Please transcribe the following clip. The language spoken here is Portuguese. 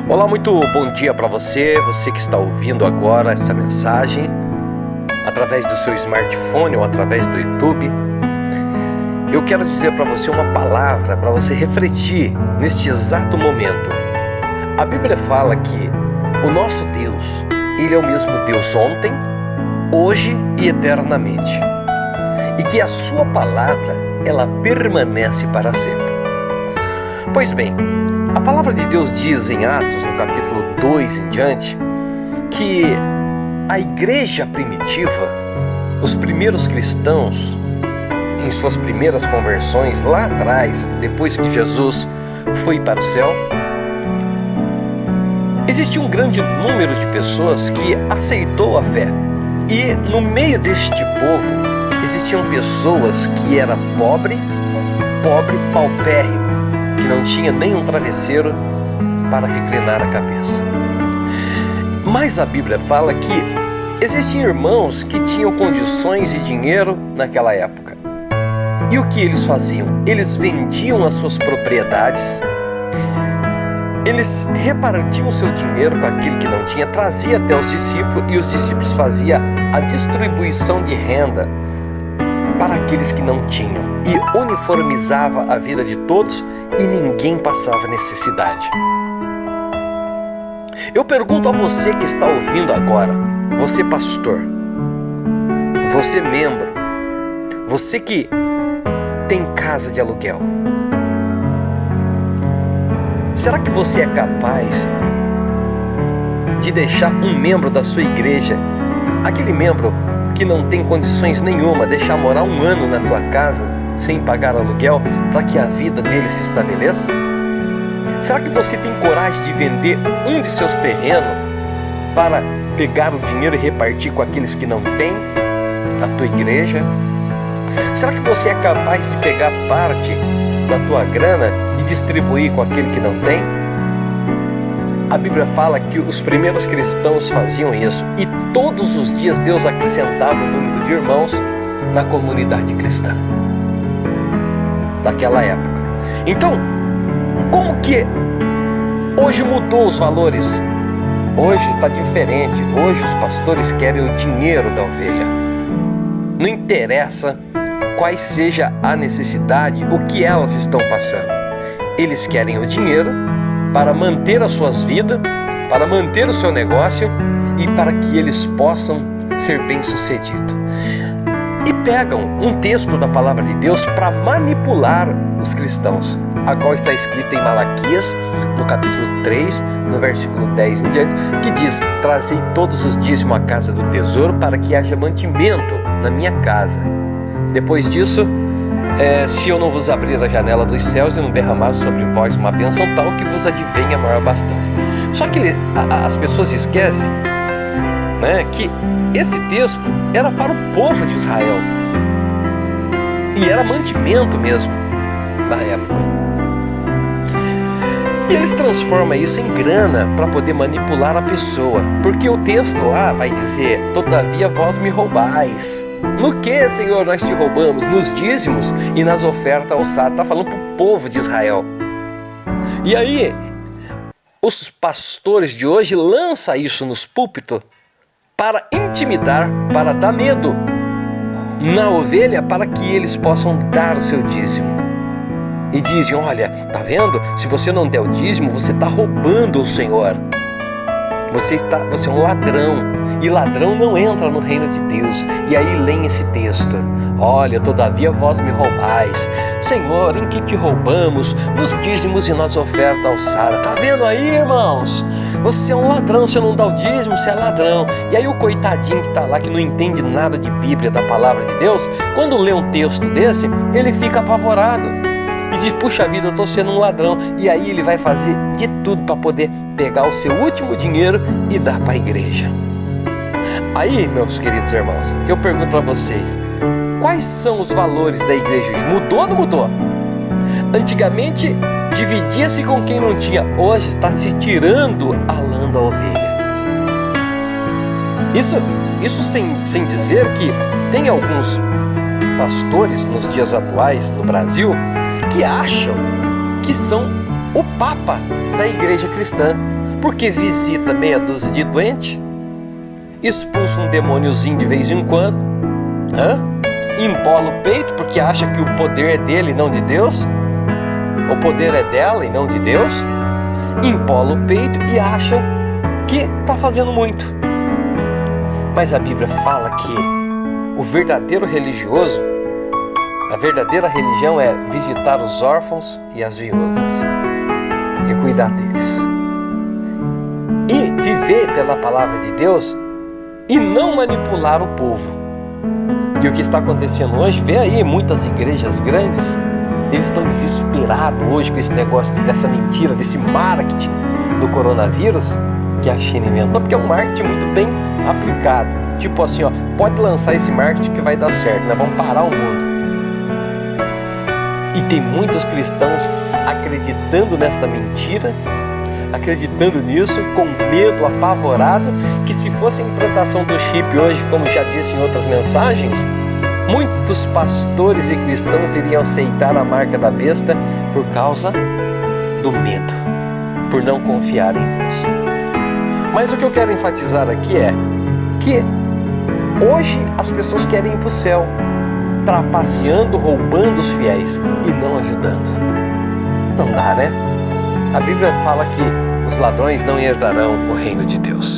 Olá, muito bom dia para você que está ouvindo agora esta mensagem através do seu smartphone ou através do YouTube. Eu quero dizer para você uma palavra para você refletir neste exato momento. A Bíblia fala que o nosso Deus, Ele é o mesmo Deus ontem, hoje e eternamente, e que a sua palavra, ela permanece para sempre. Pois bem, a palavra de Deus diz em Atos, no capítulo 2 em diante, que a igreja primitiva, os primeiros cristãos, em suas primeiras conversões lá atrás, depois que Jesus foi para o céu, existia um grande número de pessoas que aceitou a fé. E no meio deste povo, existiam pessoas que eram pobre paupérrimo, que não tinha nem um travesseiro para reclinar a cabeça. Mas a Bíblia fala que existem irmãos que tinham condições e dinheiro naquela época. E o que eles faziam? Eles vendiam as suas propriedades, eles repartiam seu dinheiro com aquele que não tinha, trazia até os discípulos, e os discípulos faziam a distribuição de renda para aqueles que não tinham, e uniformizava a vida de todos e ninguém passava necessidade. Eu pergunto a você que está ouvindo agora, você pastor, você membro, você que tem casa de aluguel, será que você é capaz de deixar um membro da sua igreja, aquele membro que não tem condições nenhuma, deixar morar um ano na tua casa sem pagar aluguel para que a vida dele se estabeleça? Será que você tem coragem de vender um de seus terrenos para pegar o dinheiro e repartir com aqueles que não têm da tua igreja? Será que você é capaz de pegar parte da tua grana e distribuir com aquele que não tem? A Bíblia fala que os primeiros cristãos faziam isso, e todos os dias Deus acrescentava o número de irmãos na comunidade cristã daquela época. Então, como que hoje mudou os valores? Hoje está diferente. Hoje os pastores querem o dinheiro da ovelha. Não interessa qual seja a necessidade, o que elas estão passando. Eles querem o dinheiro para manter as suas vidas, para manter o seu negócio e para que eles possam ser bem-sucedidos. E pegam um texto da palavra de Deus para manipular os cristãos, a qual está escrita em Malaquias, no capítulo 3, no versículo 10 em diante, que diz: trazei todos os dízimos à casa do tesouro para que haja mantimento na minha casa. Depois disso, se eu não vos abrir a janela dos céus e não derramar sobre vós uma bênção tal que vos advenha a maior abastança. Só que as pessoas esquecem, né, que esse texto era para o povo de Israel e era mantimento mesmo na época. E eles transformam isso em grana para poder manipular a pessoa, porque o texto lá vai dizer: todavia vós me roubais. No que, Senhor, nós te roubamos? Nos dízimos e nas ofertas alçadas. Está falando para o povo de Israel. E aí, os pastores de hoje lançam isso nos púlpitos para intimidar, para dar medo na ovelha, para que eles possam dar o seu dízimo. E dizem: olha, tá vendo? Se você não der o dízimo, você está roubando o Senhor. Você é um ladrão. E ladrão não entra no reino de Deus. E aí leem esse texto: olha, todavia vós me roubais. Senhor, em que te roubamos? Nos dízimos e nas ofertas alçadas. Tá vendo aí, irmãos? Você é um ladrão, você não dá o dízimo, você é ladrão. E aí o coitadinho que tá lá, que não entende nada de Bíblia, da palavra de Deus, quando lê um texto desse, ele fica apavorado e diz: puxa vida, eu estou sendo um ladrão. E aí ele vai fazer de tudo para poder pegar o seu último dinheiro e dar para a igreja. Aí, meus queridos irmãos, eu pergunto para vocês: quais são os valores da igreja? Mudou ou não mudou? Antigamente dividia-se com quem não tinha, hoje está se tirando a lã da ovelha. Isso sem dizer que tem alguns pastores nos dias atuais no Brasil que acham que são o Papa da igreja cristã. porque visita meia dúzia de doente, expulsa um demôniozinho de vez em quando, embola o peito porque acha que o poder é dele e não de Deus, o poder é dela e não de Deus, embola o peito e acha que está fazendo muito. Mas a Bíblia fala que o verdadeiro religioso, a verdadeira religião é visitar os órfãos e as viúvas e cuidar deles. E viver pela palavra de Deus e não manipular o povo. E o que está acontecendo hoje, vê aí muitas igrejas grandes, eles estão desesperados hoje com esse negócio dessa mentira, desse marketing do coronavírus que a China inventou, porque é um marketing muito bem aplicado. Tipo assim, pode lançar esse marketing que vai dar certo, nós vamos parar o mundo. E tem muitos cristãos acreditando nessa mentira, acreditando nisso, com medo, apavorado, que se fosse a implantação do chip hoje, como já disse em outras mensagens, muitos pastores e cristãos iriam aceitar a marca da besta por causa do medo, por não confiar em Deus. Mas o que eu quero enfatizar aqui é que hoje as pessoas querem ir para o céu, trapaceando, roubando os fiéis e não ajudando. Não dá, né? A Bíblia fala que os ladrões não herdarão o reino de Deus.